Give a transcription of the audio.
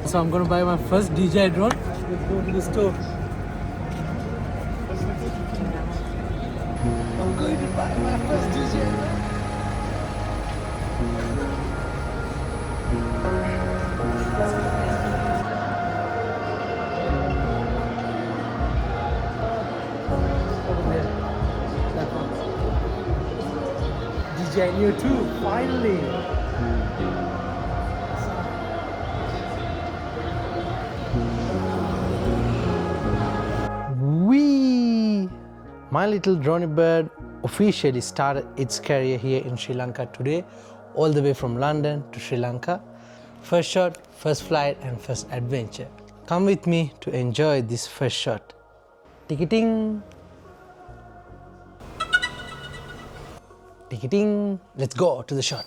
So I'm gonna buy my first DJI drone. Let's go to the store. I'm going to buy my first DJI drone. DJI Neo 2, finally! Whee! My little drone bird officially started its career here in Sri Lanka today, all the way from London to Sri Lanka. First shot, first flight and first adventure. Come with me to enjoy this first shot. Ticketing. Ticketing. Let's go to the shot.